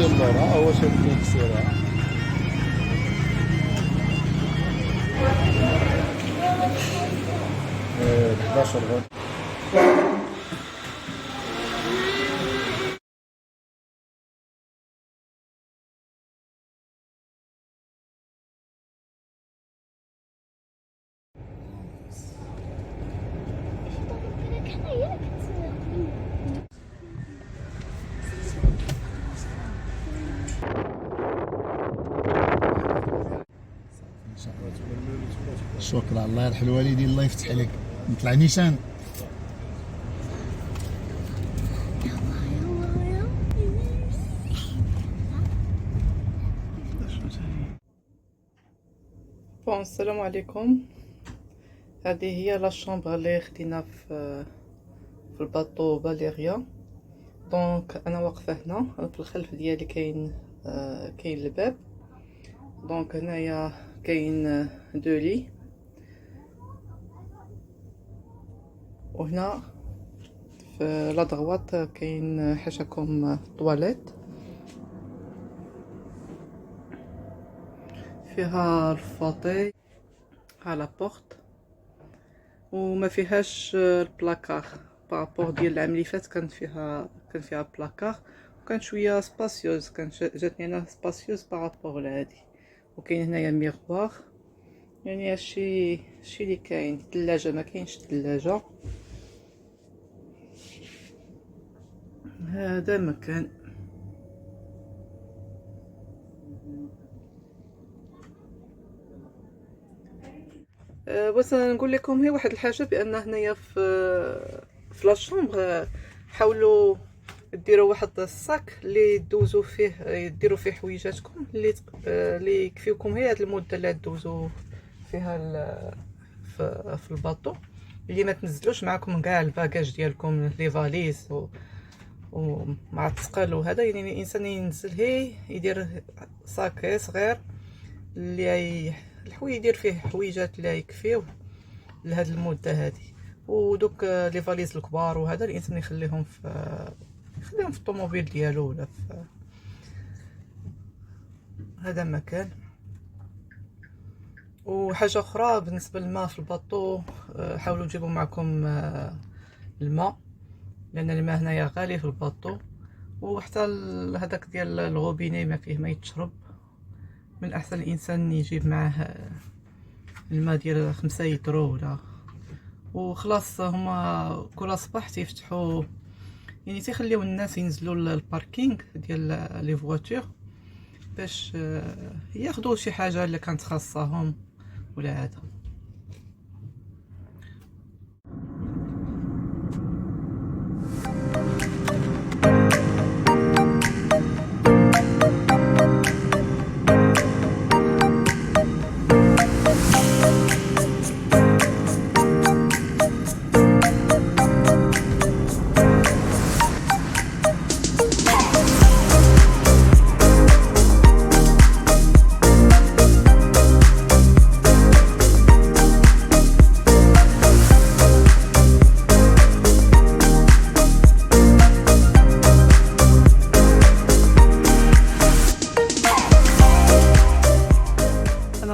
ديال اللورا هو شاد ليا السيرة. ب 11 غد. شكرا، الله يرحم الوالدين، الله يفتح عليك. نطلع نيشان. بون السلام عليكم. هذه هي لا شامبر اللي خدينا في الباطو باليريا. دونك انا واقفه هنا في الخلف ديالي كاين الباب. دونك هنايا كاين دو لي، وهنا في لا دغوات كاين حاشاكم طواليت فيها الفاطي. ها لا بورت، وما فيهاش البلاكار بارابور ديال العام اللي فات. كان فيها بلاكار، وكان شويه سباسيوز، كان جاتني انا سباسيوز بارابور لهادي. وكاين هنايا ميغوار، يعني هادشي اللي كاين. الثلاجه ما كاينش الثلاجه. هذا مكان. بس نقول لكم هي واحد الحاجه، بان هنايا في لا شومبر حاولوا ديروا واحد الصاك اللي دوزوا فيه، ديروا فيه حويجاتكم اللي يكفيوكم هي هاد المده اللي دوزوا فيها في الباطو، اللي ما تنزلوش معكم كاع الباكاج ديالكم، لي فاليز ومع الثقل وهذا. يعني الانسان ينزل هي يدير صاك صغير اللي الحويج يدير فيه حويجات اللي يكفيوه لهاد المده هذه. ودوك لي فاليز الكبار وهذا الانسان يخليهم في الطوموبيل ديالو ولا في هذا مكان. وحاجه اخرى بالنسبه للماء في الباطو، حاولوا تجيبوا معكم الماء، لان الماء هنايا غالي في الباطو. وحتى هذاك ديال الغوبيني ما فيه ما يتشرب. من احسن الانسان يجيب معاه الماء ديال 5 يترو ولا. وخلاص هما كل صباح تيفتحوا، يعني تيخليو الناس ينزلوا للباركينغ ديال لي فواتور باش ياخذوا شي حاجه اللي كانت خاصهم ولا هذا.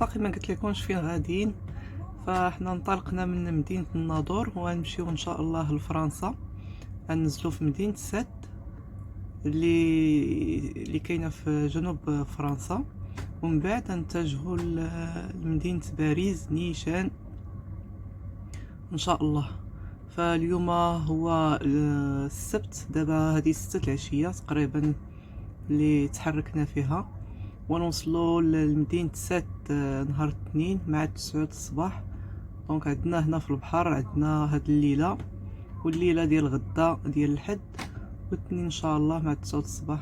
باقي ما قلت لكمش فين غاديين. فاحنا انطلقنا من مدينه الناظور وغنمشيو ان شاء الله لفرنسا. غننزلوا في مدينه سات اللي كاينه في جنوب فرنسا، ومن بعد نتجهوا لمدينه باريس نيشان ان شاء الله. فاليوم هو السبت، دابا هذه 6 العشيه تقريبا اللي تحركنا فيها، ونوصلوا لمدينة سات نهار الاثنين مع 9 الصباح. دونك عندنا هنا في البحر عندنا هاد الليلة والليلة ديال غدا ديال الحد، والاثنين ان شاء الله مع 9 الصباح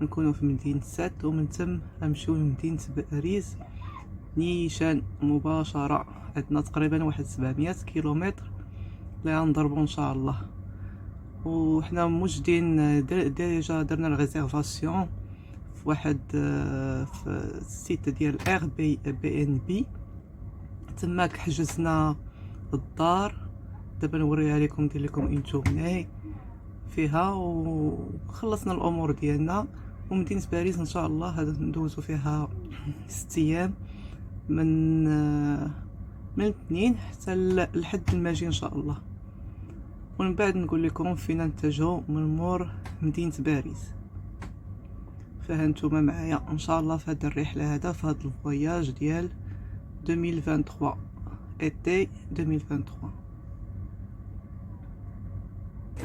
نكونوا في مدينة سات، ومن ثم نمشيو لمدينة باريس نيشان مباشرة. عندنا تقريبا واحد 700 كيلومتر اللي غنضربو ان شاء الله. وحنا موجدين ديجا درنا الريزيرفاسيون في واحد في السيت ديال بي ان بي. تماك حجزنا الدار، دابا نوريها لكم، ندير لكم انتو مناي فيها، وخلصنا الامور ديالنا ومدينة باريس ان شاء الله هذا ندوزو فيها 6 ايام من الاثنين حتى الحد الماجي ان شاء الله. ومن بعد نقول لكم فينا نتجهو من مور مدينة باريس. فهانتوما معايا ان شاء الله في هذه الرحله هذا في هذا الفواياج ديال 2023 ايتي 2023.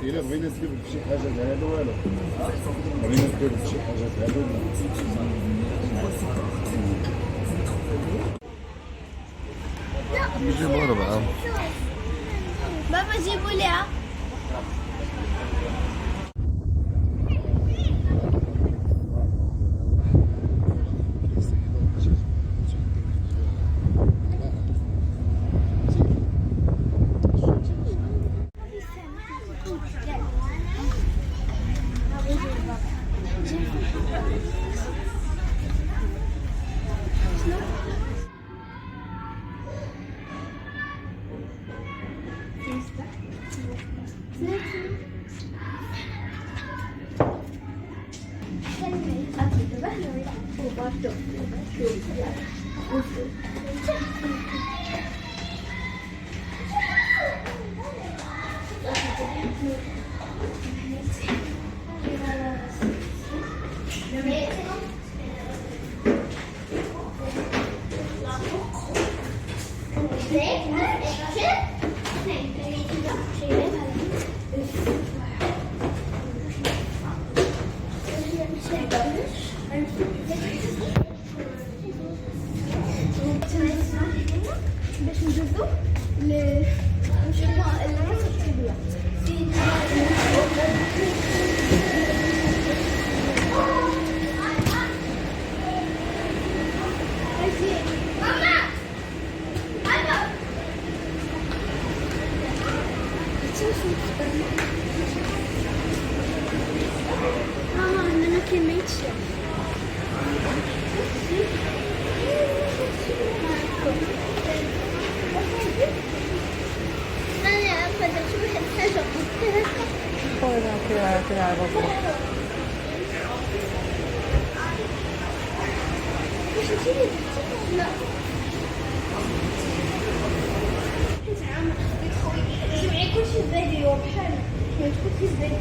إلا بغينا ندير شي حاجة هذا والو، بغينا ندير شي حاجة هذا نجيبو 4. بابا جيبوا لي. باش ندوزو نشوفوا المناطق الطبيعية. ماما انا كميت شيء. انا اخذ شو الحاجه كده لا جمعي كل شيء فيديو بحال تكون في فيديو.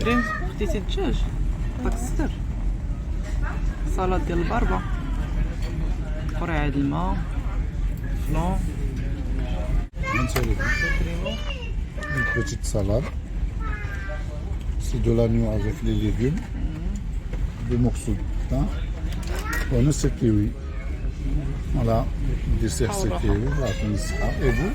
ريم خديتي الدجاج داك الصدر، صالاد ديال البربه، قرعه د الماء، فلون، Une petite salade. C'est de l'agneau avec les légumes. Des morceaux de pain. On a ce kiwi. Voilà, le dessert c'est kiwi. Et vous?